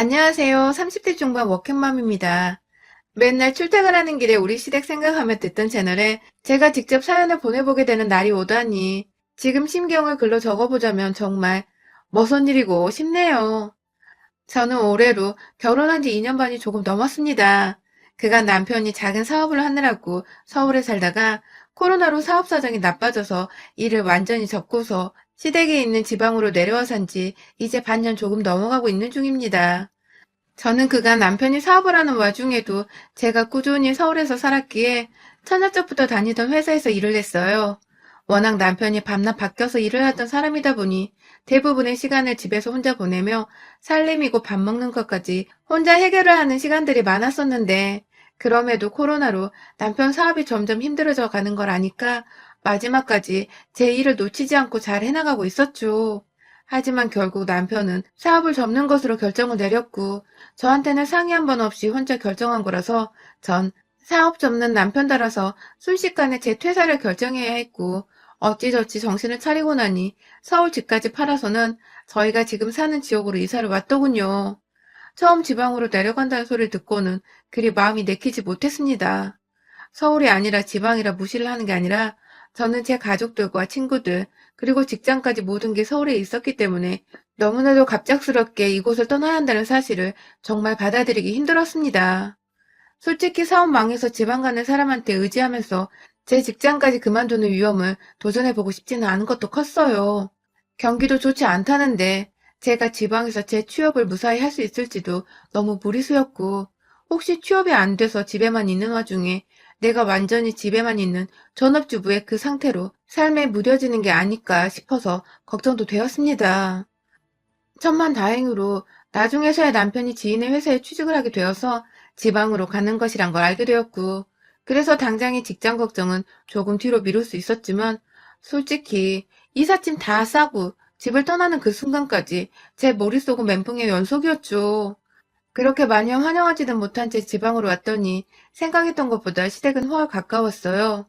안녕하세요. 30대 중반 워킹맘입니다. 맨날 출퇴근하는 길에 우리 시댁 생각하며 듣던 채널에 제가 직접 사연을 보내보게 되는 날이 오다니 지금 심경을 글로 적어보자면 정말 머선 일이고 싶네요. 저는 올해로 결혼한 지 2년 반이 조금 넘었습니다. 그간 남편이 작은 사업을 하느라고 서울에 살다가 코로나로 사업 사정이 나빠져서 일을 완전히 접고서 시댁에 있는 지방으로 내려와 산지 이제 반년 조금 넘어가고 있는 중입니다. 저는 그간 남편이 사업을 하는 와중에도 제가 꾸준히 서울에서 살았기에 처녀적부터 다니던 회사에서 일을 했어요. 워낙 남편이 밤낮 바뀌어서 일을 하던 사람이다 보니 대부분의 시간을 집에서 혼자 보내며 살림이고 밥 먹는 것까지 혼자 해결을 하는 시간들이 많았었는데 그럼에도 코로나로 남편 사업이 점점 힘들어져 가는 걸 아니까 마지막까지 제 일을 놓치지 않고 잘 해나가고 있었죠. 하지만 결국 남편은 사업을 접는 것으로 결정을 내렸고 저한테는 상의 한 번 없이 혼자 결정한 거라서 전 사업 접는 남편 따라서 순식간에 제 퇴사를 결정해야 했고 어찌저찌 정신을 차리고 나니 서울 집까지 팔아서는 저희가 지금 사는 지역으로 이사를 왔더군요. 처음 지방으로 내려간다는 소리를 듣고는 그리 마음이 내키지 못했습니다. 서울이 아니라 지방이라 무시를 하는 게 아니라 저는 제 가족들과 친구들 그리고 직장까지 모든 게 서울에 있었기 때문에 너무나도 갑작스럽게 이곳을 떠나야 한다는 사실을 정말 받아들이기 힘들었습니다. 솔직히 사업 망해서 지방 가는 사람한테 의지하면서 제 직장까지 그만두는 위험을 도전해보고 싶지는 않은 것도 컸어요. 경기도 좋지 않다는데 제가 지방에서 제 취업을 무사히 할 수 있을지도 너무 무리수였고 혹시 취업이 안 돼서 집에만 있는 와중에 내가 완전히 집에만 있는 전업주부의 그 상태로 삶에 무뎌지는 게 아닐까 싶어서 걱정도 되었습니다. 천만다행으로 나중에서야 남편이 지인의 회사에 취직을 하게 되어서 지방으로 가는 것이란 걸 알게 되었고, 그래서 당장의 직장 걱정은 조금 뒤로 미룰 수 있었지만, 솔직히 이삿짐 다 싸고 집을 떠나는 그 순간까지 제 머릿속은 멘붕의 연속이었죠. 그렇게 마냥 환영하지도 못한 채 지방으로 왔더니 생각했던 것보다 시댁은 훨 가까웠어요.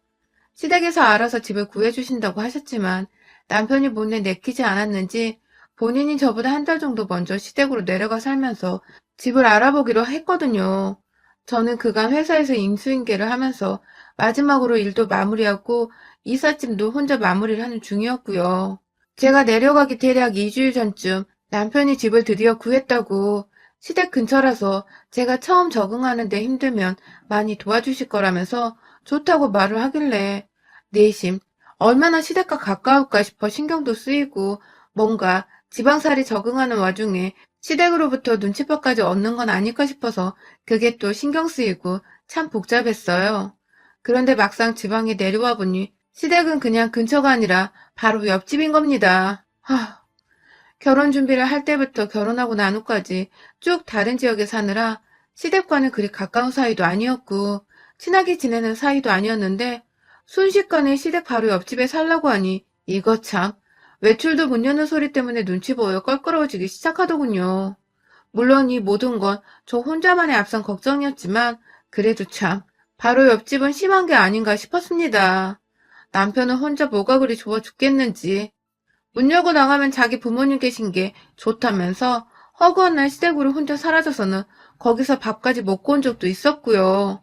시댁에서 알아서 집을 구해주신다고 하셨지만 남편이 못내 내키지 않았는지 본인이 저보다 한 달 정도 먼저 시댁으로 내려가 살면서 집을 알아보기로 했거든요. 저는 그간 회사에서 임수인계를 하면서 마지막으로 일도 마무리하고 이삿짐도 혼자 마무리를 하는 중이었고요. 제가 내려가기 대략 2주일 전쯤 남편이 집을 드디어 구했다고 시댁 근처라서 제가 처음 적응하는데 힘들면 많이 도와주실 거라면서 좋다고 말을 하길래 내심 얼마나 시댁과 가까울까 싶어 신경도 쓰이고 뭔가 지방살이 적응하는 와중에 시댁으로부터 눈치밥까지 얻는 건 아닐까 싶어서 그게 또 신경 쓰이고 참 복잡했어요. 그런데 막상 지방에 내려와 보니 시댁은 그냥 근처가 아니라 바로 옆집인 겁니다. 결혼 준비를 할 때부터 결혼하고 난 후까지 쭉 다른 지역에 사느라 시댁과는 그리 가까운 사이도 아니었고 친하게 지내는 사이도 아니었는데 순식간에 시댁 바로 옆집에 살라고 하니 이거 참 외출도 못 여는 소리 때문에 눈치 보여 껄끄러워지기 시작하더군요. 물론 이 모든 건 저 혼자만의 앞선 걱정이었지만 그래도 참 바로 옆집은 심한 게 아닌가 싶었습니다. 남편은 혼자 뭐가 그리 좋아 죽겠는지 문 열고 나가면 자기 부모님 계신 게 좋다면서 허구한 날 시댁으로 혼자 사라져서는 거기서 밥까지 먹고 온 적도 있었고요.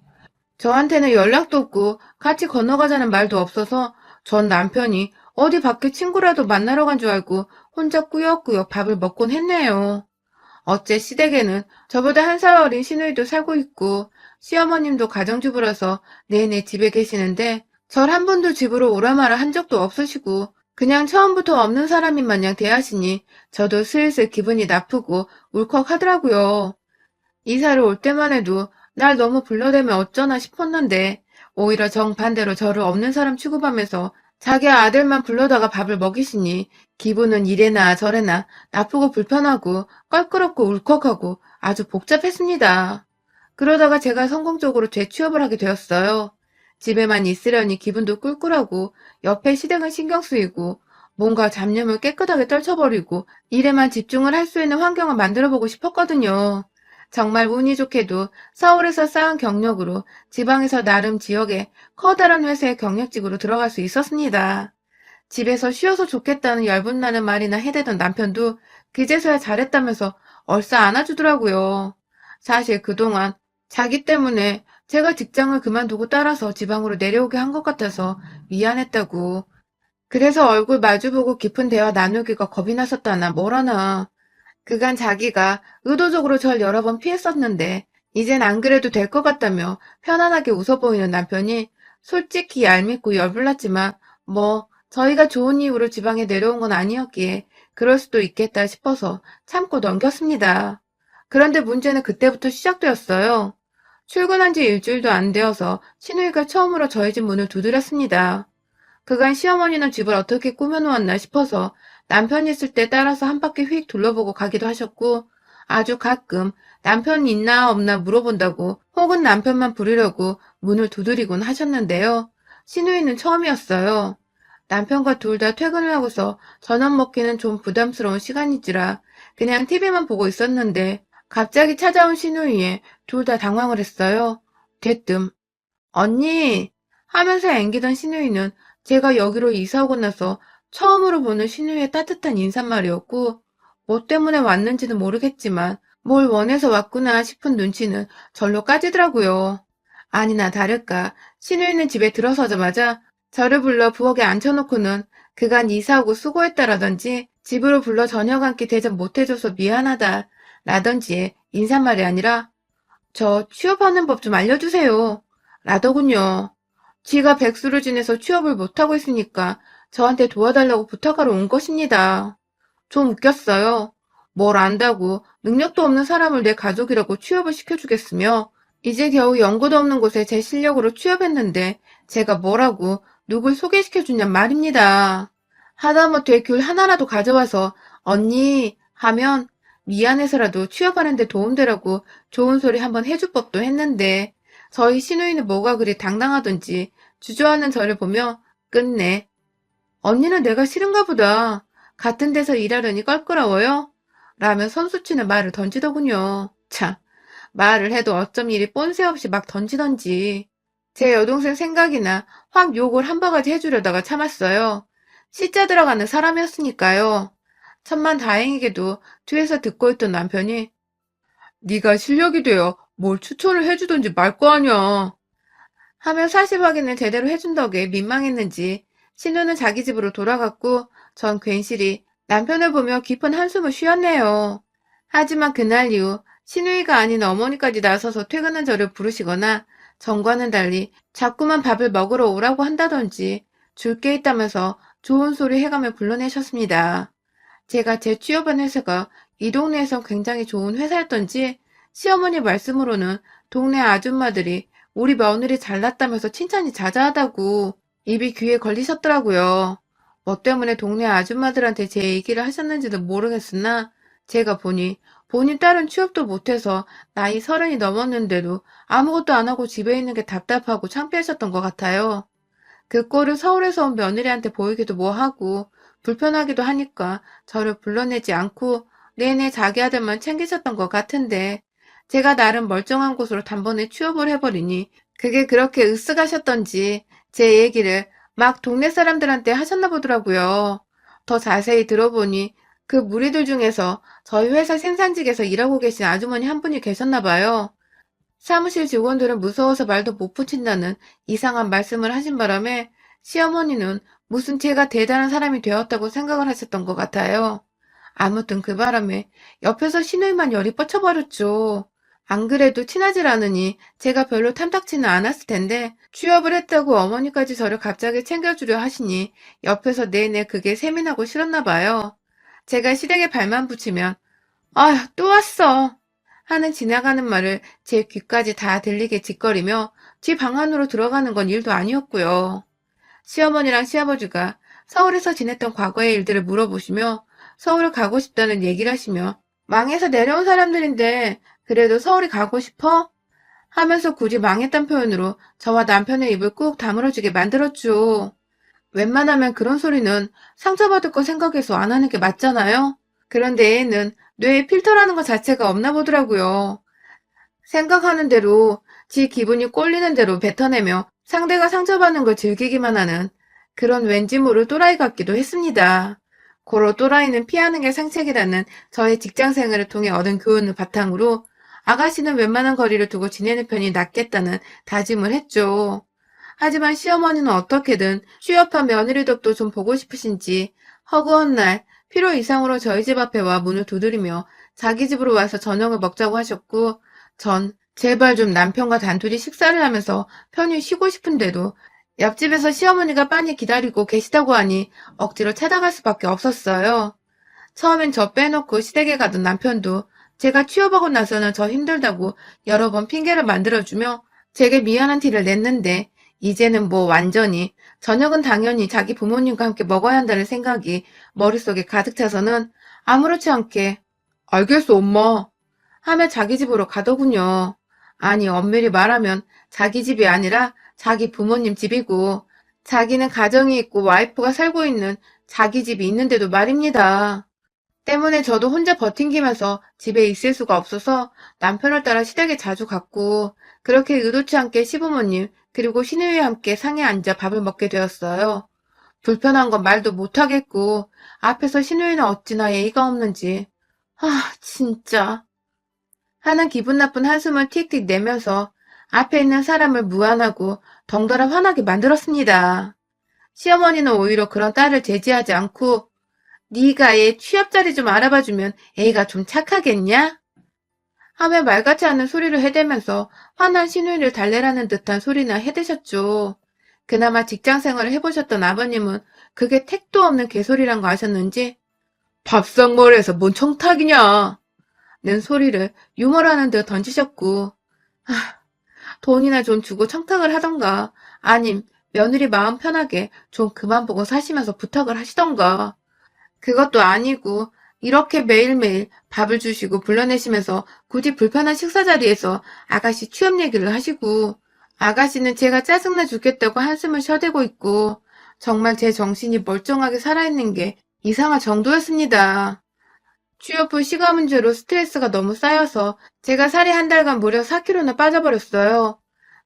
저한테는 연락도 없고 같이 건너가자는 말도 없어서 전 남편이 어디 밖에 친구라도 만나러 간 줄 알고 혼자 꾸역꾸역 밥을 먹곤 했네요. 어째 시댁에는 저보다 한 살 어린 시누이도 살고 있고 시어머님도 가정주부라서 내내 집에 계시는데 절 한 번도 집으로 오라 마라 한 적도 없으시고 그냥 처음부터 없는 사람인 마냥 대하시니 저도 슬슬 기분이 나쁘고 울컥하더라고요. 이사를 올 때만 해도 날 너무 불러대면 어쩌나 싶었는데 오히려 정반대로 저를 없는 사람 취급하면서 자기 아들만 불러다가 밥을 먹이시니 기분은 이래나 저래나 나쁘고 불편하고 껄끄럽고 울컥하고 아주 복잡했습니다. 그러다가 제가 성공적으로 재취업을 하게 되었어요. 집에만 있으려니 기분도 꿀꿀하고 옆에 시댁은 신경 쓰이고 뭔가 잡념을 깨끗하게 떨쳐버리고 일에만 집중을 할 수 있는 환경을 만들어보고 싶었거든요. 정말 운이 좋게도 서울에서 쌓은 경력으로 지방에서 나름 지역의 커다란 회사의 경력직으로 들어갈 수 있었습니다. 집에서 쉬어서 좋겠다는 열분나는 말이나 해대던 남편도 그제서야 잘했다면서 얼싸 안아주더라고요. 사실 그동안 자기 때문에 제가 직장을 그만두고 따라서 지방으로 내려오게 한 것 같아서 미안했다고. 그래서 얼굴 마주보고 깊은 대화 나누기가 겁이 났었다나 뭐라나. 그간 자기가 의도적으로 절 여러 번 피했었는데 이젠 안 그래도 될 것 같다며 편안하게 웃어 보이는 남편이 솔직히 얄밉고 열불났지만 뭐 저희가 좋은 이유로 지방에 내려온 건 아니었기에 그럴 수도 있겠다 싶어서 참고 넘겼습니다. 그런데 문제는 그때부터 시작되었어요. 출근한 지 일주일도 안 되어서 신우이가 처음으로 저희 집 문을 두드렸습니다. 그간 시어머니는 집을 어떻게 꾸며놓았나 싶어서 남편이 있을 때 따라서 한 바퀴 휙 둘러보고 가기도 하셨고, 아주 가끔 남편이 있나 없나 물어본다고 혹은 남편만 부르려고 문을 두드리곤 하셨는데요. 시누이는 처음이었어요. 남편과 둘 다 퇴근을 하고서 저녁 먹기는 좀 부담스러운 시간이지라 그냥 TV만 보고 있었는데 갑자기 찾아온 시누이에 둘 다 당황을 했어요. 대뜸 언니! 하면서 앵기던 시누이는 제가 여기로 이사 오고 나서 처음으로 보는 시누이의 따뜻한 인사말이었고, 뭐 때문에 왔는지는 모르겠지만 뭘 원해서 왔구나 싶은 눈치는 절로 까지더라고요. 아니나 다를까 시누이는 집에 들어서자마자 저를 불러 부엌에 앉혀놓고는 그간 이사 오고 수고했다라든지 집으로 불러 저녁 한 끼 대접 못해줘서 미안하다 라든지의 인사말이 아니라 저 취업하는 법 좀 알려주세요. 라더군요. 지가 백수를 지내서 취업을 못하고 있으니까 저한테 도와달라고 부탁하러 온 것입니다. 좀 웃겼어요. 뭘 안다고 능력도 없는 사람을 내 가족이라고 취업을 시켜주겠으며 이제 겨우 연고도 없는 곳에 제 실력으로 취업했는데 제가 뭐라고 누굴 소개시켜주냔 말입니다. 하다못해 귤 하나라도 가져와서 언니 하면 미안해서라도 취업하는 데 도움되라고 좋은 소리 한번 해줄 법도 했는데 저희 시누이는 뭐가 그리 당당하던지 주저하는 저를 보며 끝내 언니는 내가 싫은가 보다. 같은 데서 일하려니 껄끄러워요? 라며 선수치는 말을 던지더군요. 참, 말을 해도 어쩜 이리 뻔세 없이 막 던지던지. 제 여동생 생각이나 확 욕을 한 바가지 해주려다가 참았어요. 시자 들어가는 사람이었으니까요. 천만 다행이게도 뒤에서 듣고 있던 남편이 네가 실력이 되어 뭘 추천을 해주던지 말 거 아니야. 하며 사실 확인을 제대로 해준 덕에 민망했는지 신우는 자기 집으로 돌아갔고 전 괜시리 남편을 보며 깊은 한숨을 쉬었네요. 하지만 그날 이후 신우이가 아닌 어머니까지 나서서 퇴근한 저를 부르시거나 전과는 달리 자꾸만 밥을 먹으러 오라고 한다던지 줄 게 있다면서 좋은 소리 해가며 불러내셨습니다. 제가 재취업한 회사가 이 동네에선 굉장히 좋은 회사였던지 시어머니 말씀으로는 동네 아줌마들이 우리 며느리 잘났다면서 칭찬이 자자하다고 입이 귀에 걸리셨더라고요. 뭐 때문에 동네 아줌마들한테 제 얘기를 하셨는지는 모르겠으나 제가 보니 본인 딸은 취업도 못해서 나이 30이 넘었는데도 아무것도 안 하고 집에 있는 게 답답하고 창피하셨던 것 같아요. 그 꼴을 서울에서 온 며느리한테 보이기도 뭐하고 불편하기도 하니까 저를 불러내지 않고 내내 자기 아들만 챙기셨던 것 같은데 제가 나름 멀쩡한 곳으로 단번에 취업을 해버리니 그게 그렇게 으쓱하셨던지 제 얘기를 막 동네 사람들한테 하셨나 보더라고요. 더 자세히 들어보니 그 무리들 중에서 저희 회사 생산직에서 일하고 계신 아주머니 한 분이 계셨나 봐요. 사무실 직원들은 무서워서 말도 못 붙인다는 이상한 말씀을 하신 바람에 시어머니는 무슨 제가 대단한 사람이 되었다고 생각을 하셨던 것 같아요. 아무튼 그 바람에 옆에서 시누이만 열이 뻗쳐버렸죠. 안 그래도 친하질 않으니 제가 별로 탐탁지는 않았을 텐데 취업을 했다고 어머니까지 저를 갑자기 챙겨주려 하시니 옆에서 내내 그게 세민하고 싫었나 봐요. 제가 시댁에 발만 붙이면 아휴 또 왔어 하는 지나가는 말을 제 귀까지 다 들리게 짓거리며 집 방 안으로 들어가는 건 일도 아니었고요. 시어머니랑 시아버지가 서울에서 지냈던 과거의 일들을 물어보시며 서울을 가고 싶다는 얘기를 하시며 망해서 내려온 사람들인데 그래도 서울이 가고 싶어? 하면서 굳이 망했단 표현으로 저와 남편의 입을 꾹 다물어주게 만들었죠. 웬만하면 그런 소리는 상처받을 거 생각해서 안 하는 게 맞잖아요? 그런데 애는 뇌에 필터라는 것 자체가 없나 보더라고요. 생각하는 대로 지 기분이 꼴리는 대로 뱉어내며 상대가 상처받는 걸 즐기기만 하는 그런 왠지 모를 또라이 같기도 했습니다. 고로 또라이는 피하는 게 상책이라는 저의 직장 생활을 통해 얻은 교훈을 바탕으로 아가씨는 웬만한 거리를 두고 지내는 편이 낫겠다는 다짐을 했죠. 하지만 시어머니는 어떻게든 취업한 며느리 덕도 좀 보고 싶으신지 허구한 날 필요 이상으로 저희 집 앞에 와 문을 두드리며 자기 집으로 와서 저녁을 먹자고 하셨고 전 제발 좀 남편과 단둘이 식사를 하면서 편히 쉬고 싶은데도 옆집에서 시어머니가 빤히 기다리고 계시다고 하니 억지로 찾아갈 수밖에 없었어요. 처음엔 저 빼놓고 시댁에 가던 남편도 제가 취업하고 나서는 저 힘들다고 여러 번 핑계를 만들어주며 제게 미안한 티를 냈는데 이제는 뭐 완전히 저녁은 당연히 자기 부모님과 함께 먹어야 한다는 생각이 머릿속에 가득 차서는 아무렇지 않게 알겠어 엄마 하며 자기 집으로 가더군요. 아니 엄밀히 말하면 자기 집이 아니라 자기 부모님 집이고 자기는 가정이 있고 와이프가 살고 있는 자기 집이 있는데도 말입니다. 때문에 저도 혼자 버팅기면서 집에 있을 수가 없어서 남편을 따라 시댁에 자주 갔고 그렇게 의도치 않게 시부모님 그리고 시누이와 함께 상에 앉아 밥을 먹게 되었어요. 불편한 건 말도 못하겠고 앞에서 시누이는 어찌나 예의가 없는지 진짜 하는 기분 나쁜 한숨을 틱틱 내면서 앞에 있는 사람을 무안하고 덩달아 화나게 만들었습니다. 시어머니는 오히려 그런 딸을 제지하지 않고 네가 얘 취업 자리 좀 알아봐주면 애가 좀 착하겠냐? 하며 말같지 않은 소리를 해대면서 화난 시누이를 달래라는 듯한 소리나 해대셨죠. 그나마 직장 생활을 해보셨던 아버님은 그게 택도 없는 개소리란 거 아셨는지 밥상머리에서 뭔 청탁이냐? 는 소리를 유머라는 듯 던지셨고 돈이나 좀 주고 청탁을 하던가 아님 며느리 마음 편하게 좀 그만 보고 사시면서 부탁을 하시던가 그것도 아니고 이렇게 매일매일 밥을 주시고 불러내시면서 굳이 불편한 식사 자리에서 아가씨 취업 얘기를 하시고 아가씨는 제가 짜증나 죽겠다고 한숨을 쉬어대고 있고 정말 제 정신이 멀쩡하게 살아있는 게 이상할 정도였습니다. 취업 후 시가 문제로 스트레스가 너무 쌓여서 제가 살이 한 달간 무려 4kg나 빠져버렸어요.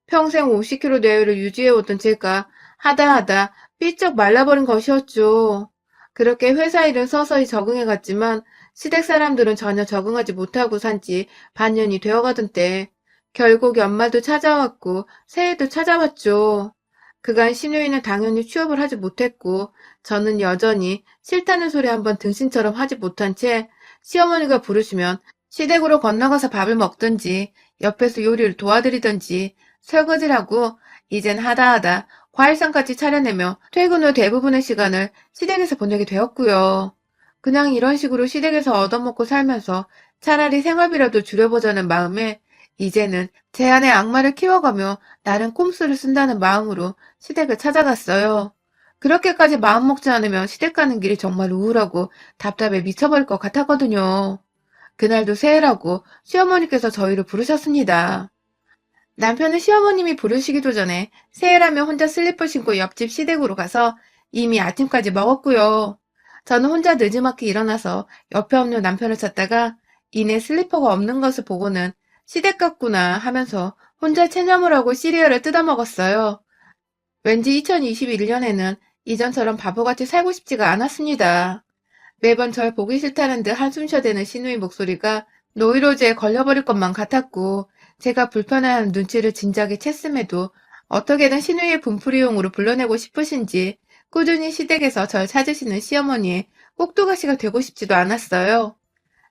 평생 50kg 내외를 유지해오던 제가 하다 삐쩍 말라버린 것이었죠. 그렇게 회사 일은 서서히 적응해갔지만 시댁 사람들은 전혀 적응하지 못하고 산 지 반년이 되어가던 때 결국 연말도 찾아왔고 새해도 찾아왔죠. 그간 시누이는 당연히 취업을 하지 못했고 저는 여전히 싫다는 소리 한번 등신처럼 하지 못한 채 시어머니가 부르시면 시댁으로 건너가서 밥을 먹든지 옆에서 요리를 도와드리든지 설거지를 하고 이젠 하다 과일상까지 차려내며 퇴근 후 대부분의 시간을 시댁에서 보내게 되었고요. 그냥 이런 식으로 시댁에서 얻어먹고 살면서 차라리 생활비라도 줄여보자는 마음에 이제는 제 안에 악마를 키워가며 나름 꼼수를 쓴다는 마음으로 시댁을 찾아갔어요. 그렇게까지 마음먹지 않으면 시댁 가는 길이 정말 우울하고 답답해 미쳐버릴 것 같았거든요. 그날도 새해라고 시어머니께서 저희를 부르셨습니다. 남편은 시어머님이 부르시기도 전에 새해라며 혼자 슬리퍼 신고 옆집 시댁으로 가서 이미 아침까지 먹었고요. 저는 혼자 늦지막히 일어나서 옆에 없는 남편을 찾다가 이내 슬리퍼가 없는 것을 보고는 시댁 같구나 하면서 혼자 체념을 하고 시리얼을 뜯어 먹었어요. 왠지 2021년에는 이전처럼 바보같이 살고 싶지가 않았습니다. 매번 절 보기 싫다는 듯 한숨 쉬어대는 시누이 목소리가 노이로제에 걸려버릴 것만 같았고 제가 불편해하는 눈치를 진작에 챘음에도 어떻게든 시누이의 분풀이용으로 불러내고 싶으신지 꾸준히 시댁에서 절 찾으시는 시어머니의 꼭두가시가 되고 싶지도 않았어요.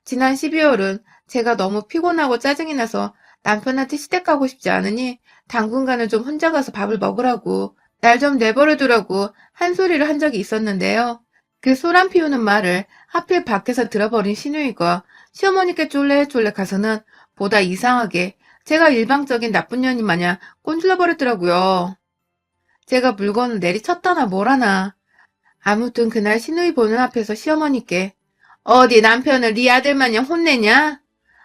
지난 12월은 제가 너무 피곤하고 짜증이 나서 남편한테 시댁 가고 싶지 않으니 당분간은 좀 혼자 가서 밥을 먹으라고 날 좀 내버려두라고 한 소리를 한 적이 있었는데요. 그 소란 피우는 말을 하필 밖에서 들어버린 시누이가 시어머니께 쫄래쫄래 가서는 보다 이상하게 제가 일방적인 나쁜 년이 마냥 꼰질러 버렸더라고요. 제가 물건을 내리쳤다나 뭐라나. 아무튼 그날 시누이 보는 앞에서 시어머니께 어디 남편을 네 아들 마냥 혼내냐?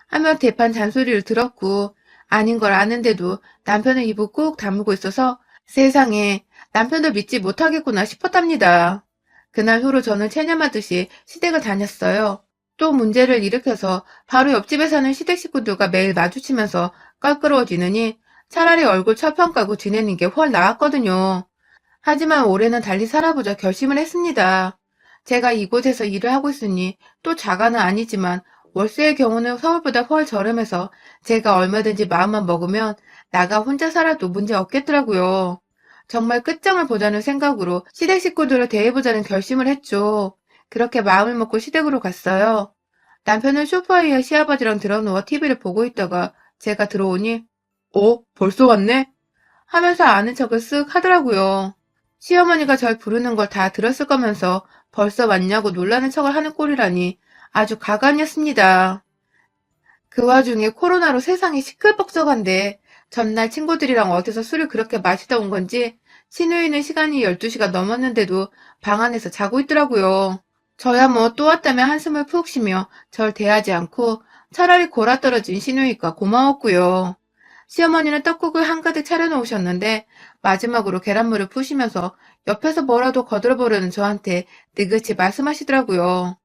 하며 대판 잔소리를 들었고 아닌 걸 아는데도 남편은 입을 꾹 다물고 있어서 세상에 남편도 믿지 못하겠구나 싶었답니다. 그날 후로 저는 체념하듯이 시댁을 다녔어요. 또 문제를 일으켜서 바로 옆집에 사는 시댁 식구들과 매일 마주치면서 껄끄러워지느니 차라리 얼굴 철평 까고 지내는 게 훨 나았거든요. 하지만 올해는 달리 살아보자 결심을 했습니다. 제가 이곳에서 일을 하고 있으니 또 자가는 아니지만 월세의 경우는 서울보다 훨 저렴해서 제가 얼마든지 마음만 먹으면 나가 혼자 살아도 문제 없겠더라고요. 정말 끝장을 보자는 생각으로 시댁 식구들을 대해보자는 결심을 했죠. 그렇게 마음을 먹고 시댁으로 갔어요. 남편은 소파에 시아버지랑 드러누워 TV를 보고 있다가 제가 들어오니 벌써 왔네? 하면서 아는 척을 쓱 하더라고요. 시어머니가 절 부르는 걸 다 들었을 거면서 벌써 왔냐고 놀라는 척을 하는 꼴이라니 아주 가관이었습니다. 그 와중에 코로나로 세상이 시끌벅적한데 전날 친구들이랑 어디서 술을 그렇게 마시다 온 건지 시누이는 시간이 12시가 넘었는데도 방 안에서 자고 있더라고요. 저야 뭐 또 왔다며 한숨을 푹 쉬며 절 대하지 않고 차라리 골아떨어진 시누이가 고마웠고요. 시어머니는 떡국을 한가득 차려놓으셨는데 마지막으로 계란물을 푸시면서 옆에서 뭐라도 거들어보려는 저한테 느긋이 말씀하시더라고요.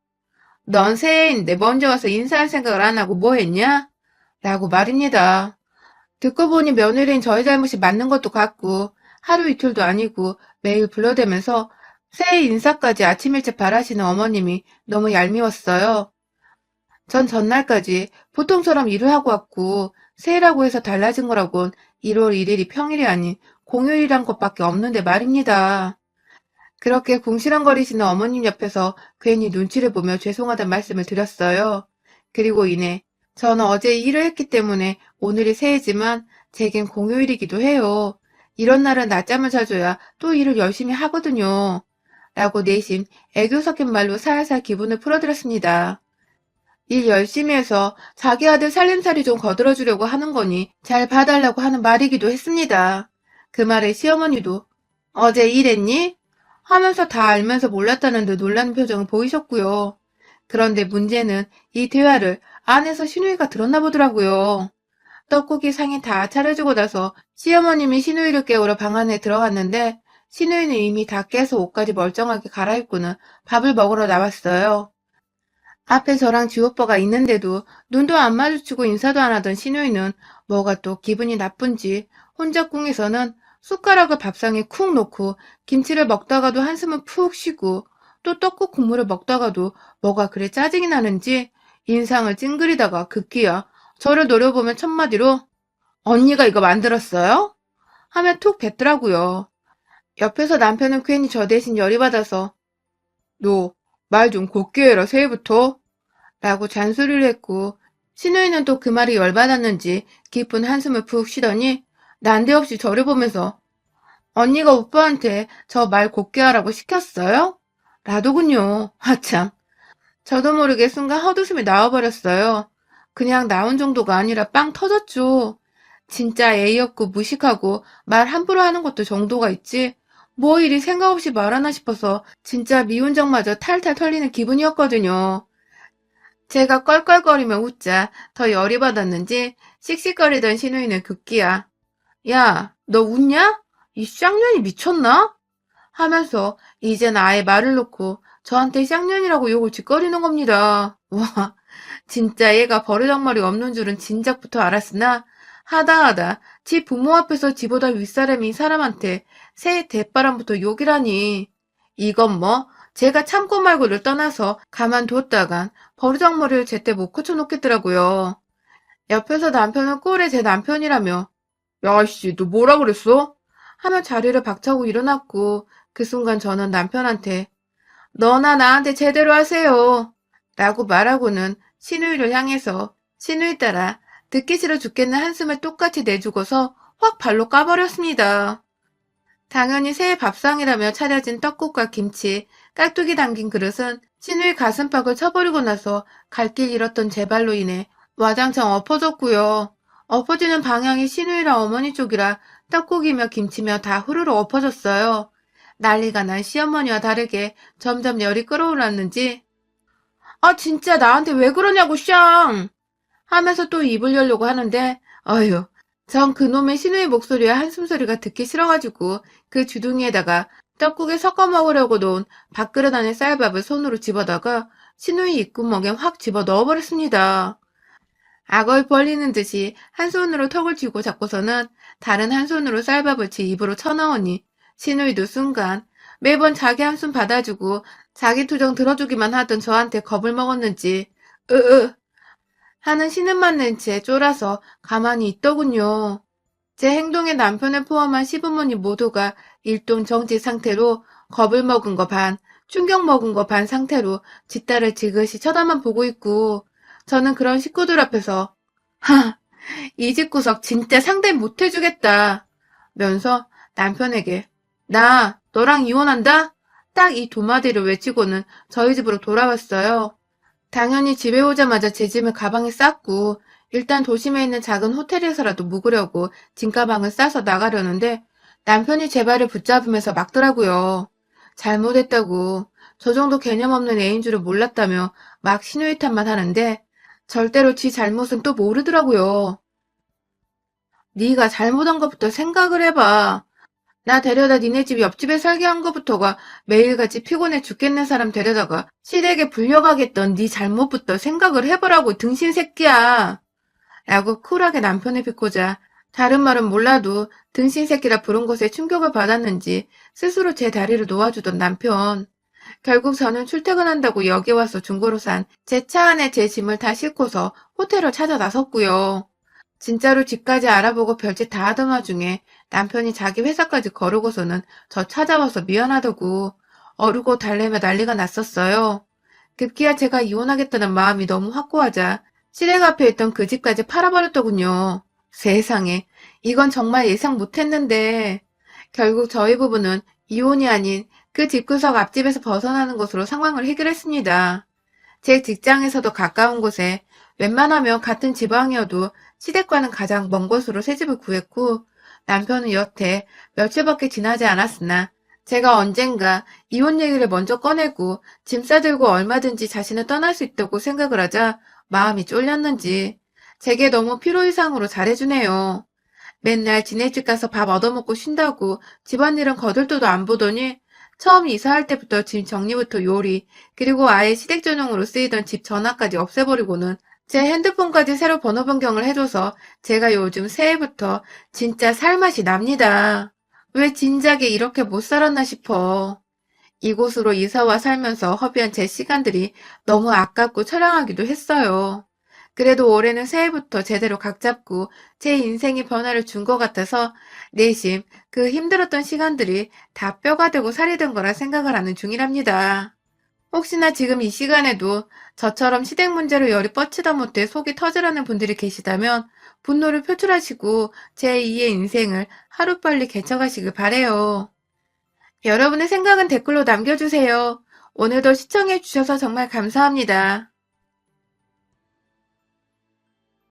넌 새해인데 먼저 와서 인사할 생각을 안 하고 뭐 했냐? 라고 말입니다. 듣고 보니 며느리인 저의 잘못이 맞는 것도 같고 하루 이틀도 아니고 매일 불러대면서 새해 인사까지 아침 일찍 바라시는 어머님이 너무 얄미웠어요. 전 전날까지 보통처럼 일을 하고 왔고 새해라고 해서 달라진 거라곤 1월 1일이 평일이 아닌 공휴일이란 것밖에 없는데 말입니다. 그렇게 궁시렁거리시는 어머님 옆에서 괜히 눈치를 보며 죄송하단 말씀을 드렸어요. 그리고 이내 저는 어제 일을 했기 때문에 오늘이 새해지만 제겐 공휴일이기도 해요. 이런 날은 낮잠을 자줘야 또 일을 열심히 하거든요. 라고 내심 애교 섞인 말로 살살 기분을 풀어드렸습니다. 일 열심히 해서 자기 아들 살림살이 좀 거들어주려고 하는 거니 잘 봐달라고 하는 말이기도 했습니다. 그 말에 시어머니도 어제 일했니? 하면서 다 알면서 몰랐다는 듯 놀라는 표정을 보이셨고요. 그런데 문제는 이 대화를 안에서 시누이가 들었나 보더라고요. 떡국이 상이 다 차려지고 나서 시어머님이 시누이를 깨우러 방 안에 들어갔는데 시누이는 이미 다 깨서 옷까지 멀쩡하게 갈아입고는 밥을 먹으러 나왔어요. 앞에 저랑 지오빠가 있는데도 눈도 안 마주치고 인사도 안 하던 시누이는 뭐가 또 기분이 나쁜지 혼자 꿍에서는 숟가락을 밥상에 쿡 놓고 김치를 먹다가도 한숨을 푹 쉬고 또 떡국 국물을 먹다가도 뭐가 그래 짜증이 나는지 인상을 찡그리다가 급기야 저를 노려보면 첫마디로 언니가 이거 만들었어요? 하며 툭 뱉더라고요. 옆에서 남편은 괜히 저 대신 열이 받아서 너 말 좀 곱게 해라 새해부터 라고 잔소리를 했고 시누이는 또 그 말이 열받았는지 깊은 한숨을 푹 쉬더니 난데없이 저를 보면서 언니가 오빠한테 저 말 곱게 하라고 시켰어요? 라더군요. 하참. 저도 모르게 순간 헛웃음이 나와버렸어요. 그냥 나온 정도가 아니라 빵 터졌죠. 진짜 예의 없고 무식하고 말 함부로 하는 것도 정도가 있지. 뭐 이리 생각 없이 말하나 싶어서 진짜 미운 정마저 탈탈 털리는 기분이었거든요. 제가 껄껄거리며 웃자 더 열이 받았는지 씩씩거리던 시누이는 급기야. 야, 너 웃냐? 이 쌍년이 미쳤나? 하면서 이젠 아예 말을 놓고 저한테 쌍년이라고 욕을 짓거리는 겁니다. 와, 진짜 얘가 버르장머리 없는 줄은 진작부터 알았으나 하다 지 부모 앞에서 지보다 윗사람인 사람한테 새해 대바람부터 욕이라니. 이건 뭐 제가 참고 말고를 떠나서 가만뒀다간 버르장머리를 제때 못 고쳐놓겠더라고요. 옆에서 남편은 꼴에 제 남편이라며 야이씨 너 뭐라 그랬어? 하며 자리를 박차고 일어났고 그 순간 저는 남편한테 너나 나한테 제대로 하세요 라고 말하고는 시누이를 향해서 시누이 따라 듣기 싫어 죽겠는 한숨을 똑같이 내주고서 확 발로 까버렸습니다. 당연히 새해 밥상이라며 차려진 떡국과 김치, 깍두기 담긴 그릇은 시누이 가슴팍을 쳐버리고 나서 갈 길 잃었던 제 발로 인해 와장창 엎어졌고요. 엎어지는 방향이 시누이랑 어머니 쪽이라 떡국이며 김치며 다 후루룩 엎어졌어요. 난리가 난 시어머니와 다르게 점점 열이 끓어올랐는지 아 진짜 나한테 왜 그러냐고 쌍! 하면서 또 입을 열려고 하는데 어휴 전 그놈의 시누이 목소리와 한숨소리가 듣기 싫어가지고 그 주둥이에다가 떡국에 섞어 먹으려고 놓은 밥그릇 안에 쌀밥을 손으로 집어다가 시누이 입구멍에 확 집어 넣어버렸습니다. 악을 벌리는 듯이 한 손으로 턱을 쥐고 잡고서는 다른 한 손으로 쌀밥을 제 입으로 쳐넣으니 시누이도 순간 매번 자기 한숨 받아주고 자기 투정 들어주기만 하던 저한테 겁을 먹었는지 으으 하는 신음만 낸 채 쫄아서 가만히 있더군요. 제 행동에 남편을 포함한 시부모님 모두가 일동 정지 상태로 겁을 먹은 거 반, 충격 먹은 거 반 상태로 뒷딸을 지그시 쳐다만 보고 있고 저는 그런 식구들 앞에서 이 집구석 진짜 상대 못 해주겠다 면서 남편에게 나 너랑 이혼한다? 딱 이 두 마디를 외치고는 저희 집으로 돌아왔어요. 당연히 집에 오자마자 제 짐을 가방에 쌌고 일단 도심에 있는 작은 호텔에서라도 묵으려고 짐가방을 싸서 나가려는데 남편이 제 발을 붙잡으면서 막더라고요. 잘못했다고 저 정도 개념 없는 애인 줄을 몰랐다며 막 신호위탄만 하는데 절대로 지 잘못은 또 모르더라고요. 네가 잘못한 것부터 생각을 해봐. 나 데려다 니네 집 옆집에 살게 한 것부터가 매일같이 피곤해 죽겠는 사람 데려다가 시댁에 불려가겠던 네 잘못부터 생각을 해보라고 등신 새끼야. 라고 쿨하게 남편을 비꼬자 다른 말은 몰라도 등신 새끼라 부른 것에 충격을 받았는지 스스로 제 다리를 놓아주던 남편. 결국 저는 출퇴근한다고 여기 와서 중고로 산 제 차 안에 제 짐을 다 싣고서 호텔을 찾아 나섰고요. 진짜로 집까지 알아보고 별짓 다 하던 와중에 남편이 자기 회사까지 거르고서는 저 찾아와서 미안하다고 어르고 달래며 난리가 났었어요. 급기야 제가 이혼하겠다는 마음이 너무 확고하자 시댁 앞에 있던 그 집까지 팔아버렸더군요. 세상에, 이건 정말 예상 못했는데 결국 저희 부부는 이혼이 아닌 그 집구석 앞집에서 벗어나는 것으로 상황을 해결했습니다. 제 직장에서도 가까운 곳에 웬만하면 같은 지방이어도 시댁과는 가장 먼 곳으로 새집을 구했고 남편은 여태 며칠밖에 지나지 않았으나 제가 언젠가 이혼 얘기를 먼저 꺼내고 짐 싸들고 얼마든지 자신을 떠날 수 있다고 생각을 하자 마음이 쫄렸는지 제게 너무 필요 이상으로 잘해주네요. 맨날 지네 집 가서 밥 얻어먹고 쉰다고 집안일은 거들떠도 안 보더니 처음 이사할 때부터 짐 정리부터 요리, 그리고 아예 시댁 전용으로 쓰이던 집 전화까지 없애버리고는 제 핸드폰까지 새로 번호 변경을 해줘서 제가 요즘 새해부터 진짜 살맛이 납니다. 왜 진작에 이렇게 못 살았나 싶어. 이곳으로 이사와 살면서 허비한 제 시간들이 너무 아깝고 처량하기도 했어요. 그래도 올해는 새해부터 제대로 각 잡고 제 인생이 변화를 준 것 같아서 내심 그 힘들었던 시간들이 다 뼈가 되고 살이 된 거라 생각을 하는 중이랍니다. 혹시나 지금 이 시간에도 저처럼 시댁 문제로 열이 뻗치다 못해 속이 터지라는 분들이 계시다면 분노를 표출하시고 제2의 인생을 하루빨리 개척하시길 바래요. 여러분의 생각은 댓글로 남겨주세요. 오늘도 시청해주셔서 정말 감사합니다.